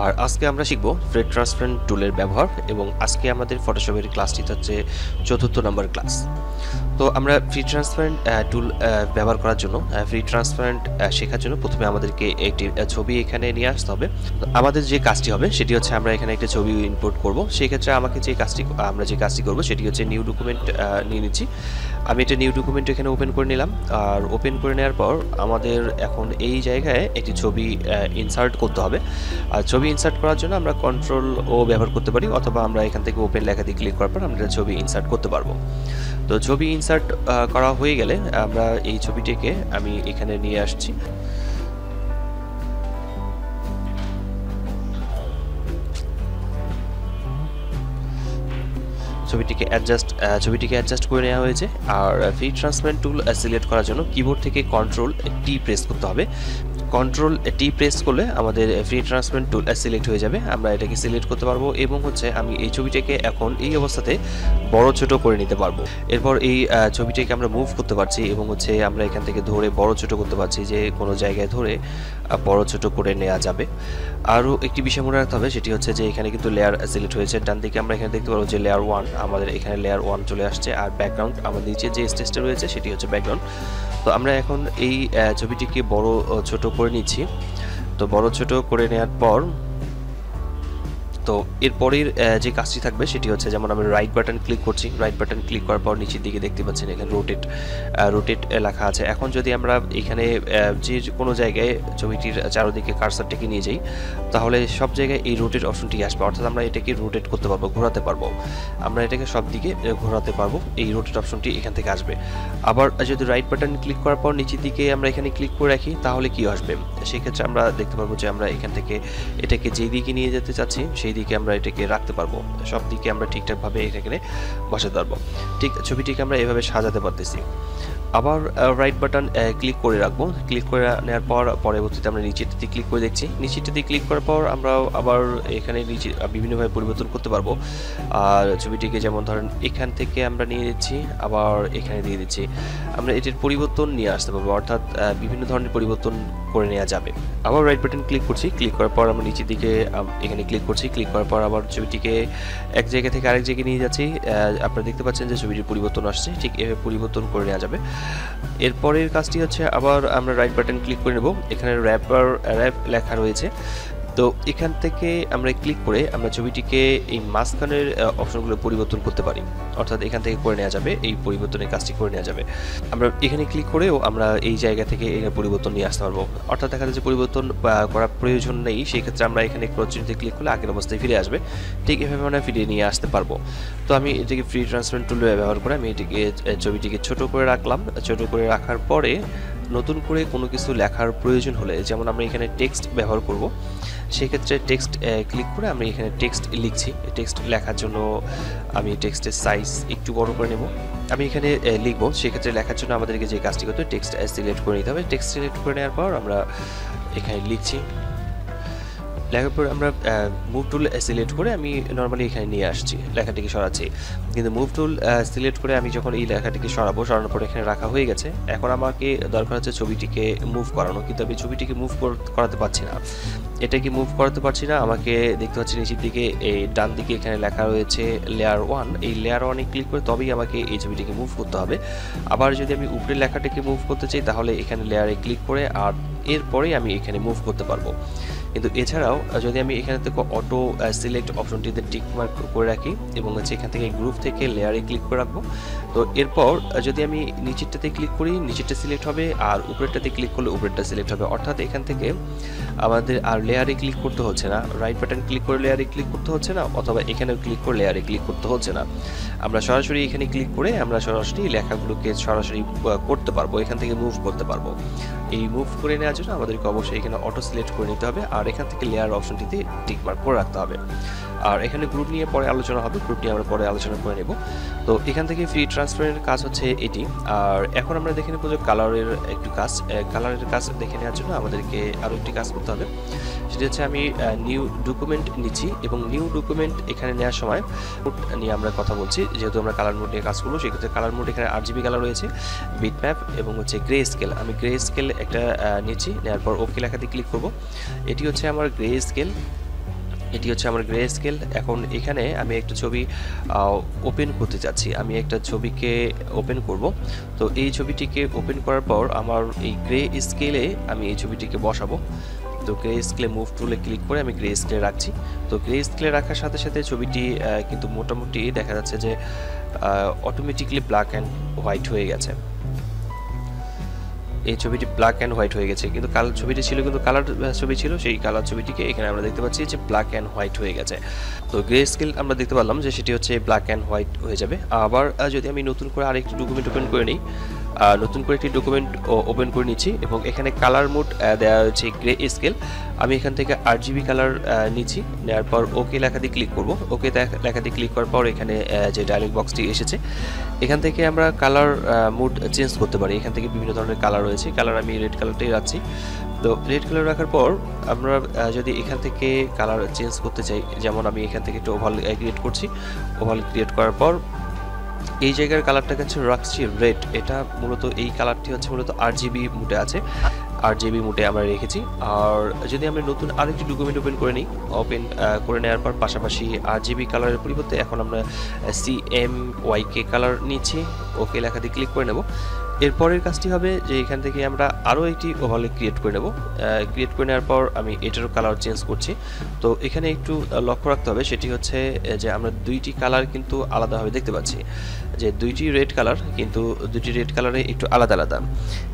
আর আজকে আমরা শিখব ফ্রি ট্রান্সপারেন্ট টুলের ব্যবহার এবং আজকে আমাদের ফটোশপের ক্লাসটি হচ্ছে ৪র্থ নম্বর ক্লাস। তো আমরা ফ্রি ট্রান্সপারেন্ট টুল ব্যবহার করার জন্য ফ্রি ট্রান্সপারেন্ট শেখার জন্য প্রথমে আমাদেরকে একটি ছবি এখানে নিয়ে আসতে হবে। আমাদের যে কাজটি হবে সেটি হচ্ছে আমরা এখানে একটা ছবি ইম্পোর্ট করব। সেই ক্ষেত্রে আমরা যে কাজটি করব সেটি হচ্ছে নিউ ডকুমেন্ট নিয়ে নিচ্ছি। আমি একটা নিউ ডকুমেন্ট এখানে ওপেন করে নিলাম। আর ওপেন করে নেওয়ার পর আমাদের এখন এই জায়গায় একটি ছবি ইনসার্ট করতে হবে। আর ছবি ইনসার্ট করার জন্য আমরা কন্ট্রোল ও ব্যবহার করতে পারি, অথবা আমরা এখান থেকে ওপেন লেখা দিয়ে ক্লিক করার পর আমরা ছবি ইনসার্ট করতে পারবো। তো ছবি ইনসার্ট করা হয়ে গেলে আমরা এই ছবিটিকে আমি এখানে নিয়ে আসছি। ছবিটিকে অ্যাডজাস্ট করে নেওয়া হয়েছে। আর ফ্রি ট্রান্সপারেন্ট টুল সিলেক্ট করার জন্য কিবোর্ড থেকে কন্ট্রোল টি প্রেস করতে হবে। কন্ট্রোল টি প্রেস করলে আমাদের ফ্রি ট্রান্সপারেন্ট টুল সিলেক্ট হয়ে যাবে। আমরা এটাকে সিলেক্ট করতে পারবো এবং আমি এই ছবিটাকে এখন এই অবস্থাতে বড় ছোট করে নিতে পারবো। এরপর এই ছবিটাকে আমরা মুভ করতে পারছি এবং আমরা এখান থেকে ধরে বড় ছোট করতে পারছি, যে কোনো জায়গায় ধরে বড় ছোট করে নেওয়া যাবে। আরও একটি বিষয় মনে রাখতে হবে, সেটি হচ্ছে যে এখানে কিন্তু লেয়ার সিলেক্ট হয়েছে। ডান দিকে আমরা এখানে দেখতে পারবো যে লেয়ার 1, আমাদের এখানে লেয়ার 1 চলে আসছে। আর ব্যাকগ্রাউন্ড আমাদের নিচে যে স্টেজটা রয়েছে সেটি হচ্ছে ব্যাকগ্রাউন্ড। তো আমরা এখন এই ছবিটিকে বড় ছোট করে নিচ্ছি। তো বড় ছোট করে নেওয়ার পর এরপরের যে কাজটি থাকবে সেটি হচ্ছে, যেমন আমি রাইট বাটন ক্লিক করছি। রাইট বাটন ক্লিক করার পর নিচের দিকে দেখতে পাচ্ছেন এখানে রোটেট লেখা আছে। এখন যদি আমরা এখানে যে কোনো জায়গায় ছবিটির চারদিকে কার্সারটিকে নিয়ে যাই, তাহলে সব জায়গায় এই রোটেট অপশনটি আসবে। অর্থাৎ আমরা এটাকে রোটেট করতে পারবো, ঘোরাতে পারবো। আমরা এটাকে সব দিকে ঘোরাতে পারবো, এই রোটেট অপশনটি এখান থেকে আসবে। আবার যদি রাইট বাটন ক্লিক করার পর নিচের দিকে আমরা এখানে ক্লিক করে রাখি, তাহলে কি আসবে? সেক্ষেত্রে আমরা দেখতে পারবো যে আমরা এখান থেকে এটাকে যেই দিকে নিয়ে যেতে চাচ্ছি সেই দিকে আমরা এটাকে রাখতে পারবো। সব দিকে আমরা ঠিকঠাকভাবে এটাকে বসাতে পারবো। ঠিক ছবিটিকে আমরা এভাবে সাজাতে পারতেছি। আবার রাইট বাটন ক্লিক করে রাখবো। ক্লিক করে নেওয়ার পর পরবর্তীতে আমরা নিচেরটাতে ক্লিক করে দেখছি। নিচেরটাতে ক্লিক করার পর আমরা আবার এখানে নিচে বিভিন্নভাবে পরিবর্তন করতে পারবো। আর ছবিটিকে যেমন ধরেন এখান থেকে আমরা নিয়ে দিচ্ছি, আবার এখানে দিয়ে দিচ্ছি। আমরা এটির পরিবর্তন নিয়ে আসতে পারবো, অর্থাৎ বিভিন্ন ধরনের পরিবর্তন করে নেওয়া যাবে। আবার রাইট বাটন ক্লিক করছি। ক্লিক করার পর আমরা নিচের দিকে এখানে ক্লিক করছি। ক্লিক করার পর আবার ছবিটিকে এক জায়গা থেকে আরেক জায়গায় নিয়ে যাচ্ছি। আপনারা দেখতে পাচ্ছেন যে ছবিটির পরিবর্তন আসছে। ঠিক এভাবে পরিবর্তন করে নেওয়া যাবে। এরপরের কাজটি হচ্ছে, আবার আমরা রাইট বাটন ক্লিক করে নেব। এখানে র্যাপ লেখা রয়েছে। তো এখান থেকে আমরা ক্লিক করে আমরা ছবিটিকে এই মাঝখানের অপশনগুলো পরিবর্তন করতে পারি, অর্থাৎ এখান থেকে করে নেওয়া যাবে, এই পরিবর্তনের কাজটি করে নেওয়া যাবে। আমরা এখানে ক্লিক করেও আমরা এই জায়গা থেকে এই পরিবর্তন নিয়ে আসতে পারবো। অর্থাৎ দেখা যাচ্ছে পরিবর্তন করার প্রয়োজন নেই, সেই ক্ষেত্রে আমরা এখানে ক্রসচিহ্নতে ক্লিক করলে আগের অবস্থায় ফিরে আসবে। ঠিক এভাবে আমরা ফিরিয়ে নিয়ে আসতে পারবো। তো আমি এটাকে ফ্রি ট্রান্সপারেন্ট টুল ব্যবহার করে আমি ছবিটিকে ছোট করে রাখলাম। ছোট করে রাখার পরে নতুন করে কোনো কিছু লেখার প্রয়োজন হলে, যেমন আমরা এখানে টেক্সট ব্যবহার করব, সেক্ষেত্রে টেক্সট ক্লিক করে আমি এখানে টেক্সট লিখছি। টেক্সট লেখার জন্য আমি টেক্সটের সাইজ একটু বড় করে নেব। আমি এখানে লিখব, সেক্ষেত্রে লেখার জন্য আমাদেরকে যে কাজটি করতে হবে, টেক্সট সিলেক্ট করে নিতে হবে। টেক্সট সিলেক্ট করে নেওয়ার পর আমরা এখানে লিখছি। লেখার পর আমরা মুভ টুল সিলেক্ট করে আমি নর্মালি এখানে নিয়ে আসছি, লেখাটিকে সরাচ্ছি। কিন্তু মুভ টুল সিলেক্ট করে আমি যখন এই লেখাটিকে সরানোর পর এখানে রাখা হয়ে গেছে। এখন আমাকে দরকার হচ্ছে ছবিটিকে মুভ করানো, কিন্তু আমি ছবিটিকে মুভ করাতে পারছি না। এটাকে মুভ করাতে পারছি না। আমাকে দেখতে পাচ্ছি নিচের দিকে এই ডান দিকে এখানে লেখা রয়েছে লেয়ার 1। এই লেয়ার 1-এ ক্লিক করে তবেই আমাকে এই ছবিটিকে মুভ করতে হবে। আবার যদি আমি উপরের লেখাটিকে মুভ করতে চাই, তাহলে এখানে লেয়ারে ক্লিক করে আর এরপরেই আমি এখানে মুভ করতে পারবো। কিন্তু এছাড়াও যদি আমি এখানে থেকে অটো সিলেক্ট অপশনটিতে টিক মার্ক করে রাখি এবং এখান থেকে গ্রুপ থেকে লেয়ারে ক্লিক করে রাখবো, তো এরপর যদি আমি নিচেরটাতে ক্লিক করি, নিচেরটা সিলেক্ট হবে, আর উপরেরটাতে ক্লিক করলে উপরেরটা সিলেক্ট হবে। অর্থাৎ এখান থেকে আমাদের আর লেয়ারে ক্লিক করতে হচ্ছে না, রাইট বাটন ক্লিক করে লেয়ারে ক্লিক করতে হচ্ছে না, অথবা এখানেও ক্লিক করে লেয়ারে ক্লিক করতে হচ্ছে না। আমরা সরাসরি এখানে ক্লিক করে আমরা সরাসরি লেখাগুলোকে সরাসরি করতে পারবো, এখান থেকে মুভ করতে পারবো। এই মুভ করে নেওয়ার জন্য আমাদেরকে অবশ্যই এখানে অটো সিলেক্ট করে নিতে হবে, আর এখান থেকে লেয়ার অপশনটিতে টিক মার্ক করে রাখতে হবে। আর এখানে গ্রুপ নিয়ে পরে আলোচনা হবে, গ্রুপ নিয়ে আমরা পরে আলোচনা করে নেব। তো এখান থেকে ফ্রি ট্রান্সপারেন্টের কাজ হচ্ছে এটি। আর এখন আমরা দেখে নেব যে কালারের একটু কাজ। কালারের কাজ দেখে নেওয়ার জন্য আমাদেরকে আরও একটি কাজ করতে হবে, সেটি হচ্ছে আমি নিউ ডকুমেন্ট নিচ্ছি এবং নিউ ডকুমেন্ট এখানে নেওয়ার সময় নিয়ে আমরা কথা বলছি, যেহেতু আমরা কালার মোড নিয়ে কাজ করবো, সেক্ষেত্রে কালার মোড এখানে RGB কালার রয়েছে, বিটম্যাপ এবং গ্রে স্কেল। আমি গ্রে স্কেল একটা নিচ্ছি, নেওয়ার পর ওকে লেখাতে ক্লিক করব। এটি হচ্ছে আমার গ্রে স্কেল। এটি হচ্ছে আমার গ্রে স্কেল। এখন এখানে আমি একটা ছবি ওপেন করতে যাচ্ছি, আমি একটা ছবিকে ওপেন করব। তো এই ছবিটিকে ওপেন করার পর আমার এই গ্রে স্কেলে আমি এই ছবিটিকে বসাবো। তো গ্রে স্কেলে মুভ টুলে ক্লিক করে আমি গ্রে স্কেলে রাখছি। তো গ্রে স্কেলে রাখার সাথে সাথে ছবিটি কিন্তু মোটামুটি দেখা যাচ্ছে যে অটোমেটিকলি ব্ল্যাক অ্যান্ড হোয়াইট হয়ে গেছে। এই ছবিটি ব্ল্যাক অ্যান্ড হোয়াইট হয়ে গেছে, কিন্তু কালার ছবিটি ছিল কিন্তু কালার ছবি ছিল, সেই কালার ছবিটিকে এখানে আমরা দেখতে পাচ্ছি যে ব্ল্যাক অ্যান্ড হোয়াইট হয়ে গেছে। তো গ্রে স্কেল আমরা দেখতে পারলাম যে সেটি হচ্ছে ব্ল্যাক অ্যান্ড হোয়াইট হয়ে যাবে। আবার যদি আমি নতুন করে আরেকটি ডকুমেন্ট ওপেন করে নিই, নতুন করে একটি ডকুমেন্ট ওপেন করে নিচ্ছি এবং এখানে কালার মোড দেওয়া হচ্ছে গ্রে স্কেল। আমি এখান থেকে RGB কালার নিচ্ছি, নেওয়ার পর ওকে লেখা দিয়ে ক্লিক করব। ওকে লেখা দিয়ে ক্লিক করার পর এখানে যে ডায়লগ বক্সটি এসেছে, এখান থেকে আমরা কালার মোড চেঞ্জ করতে পারি। এখান থেকে বিভিন্ন ধরনের কালার রয়েছে, কালার আমি রেড কালারটাই রাখছি। তো রেড কালার রাখার পর আমরা যদি এখান থেকে কালার চেঞ্জ করতে চাই, যেমন আমি এখান থেকে একটু ওভাল ক্রিয়েট করছি। ওভাল ক্রিয়েট করার পর এই জায়গার কালারটাকে হচ্ছে রাখছি রেড। এটা মূলত এই কালারটি হচ্ছে মূলত RGB মুডে আছে, RGB মুডে আমরা রেখেছি। আর যদি আমরা নতুন আরেকটি ডকুমেন্ট ওপেন করে নিই, ওপেন করে নেওয়ার পর পাশাপাশি RGB কালারের পরিবর্তে এখন আমরা CMYK কালার নিচ্ছি, ওকে লেখা দিয়ে ক্লিক করে নেব। এরপরের কাজটি হবে যে এখান থেকে আমরা আরও একটি ওভারলে ক্রিয়েট করে নেব। ক্রিয়েট করে নেওয়ার পর আমি এটারও কালার চেঞ্জ করছি। তো এখানে একটু লক্ষ্য রাখতে হবে, সেটি হচ্ছে যে আমরা দুইটি কালার কিন্তু আলাদাভাবে দেখতে পাচ্ছি, যে দুইটি রেড কালার, কিন্তু দুইটি রেড কালারে একটু আলাদা আলাদা।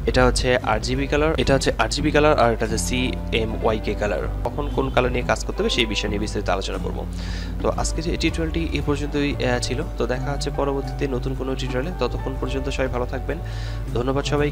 এটা হচ্ছে RGB কালার, এটা হচ্ছে RGB কালার, আর এটা হচ্ছে CMYK কালার। কখন কোন কালার নিয়ে কাজ করতে হবে সেই বিষয় নিয়ে বিস্তারিত আলোচনা করব। তো আজকে যে টিউটোরিয়ালটি এই পর্যন্তই ছিল। তো দেখা হচ্ছে পরবর্তীতে নতুন কোনো টিউটোরিয়ালে। ততক্ষণ পর্যন্ত সবাই ভালো থাকবেন। ধন্যবাদ সবাই।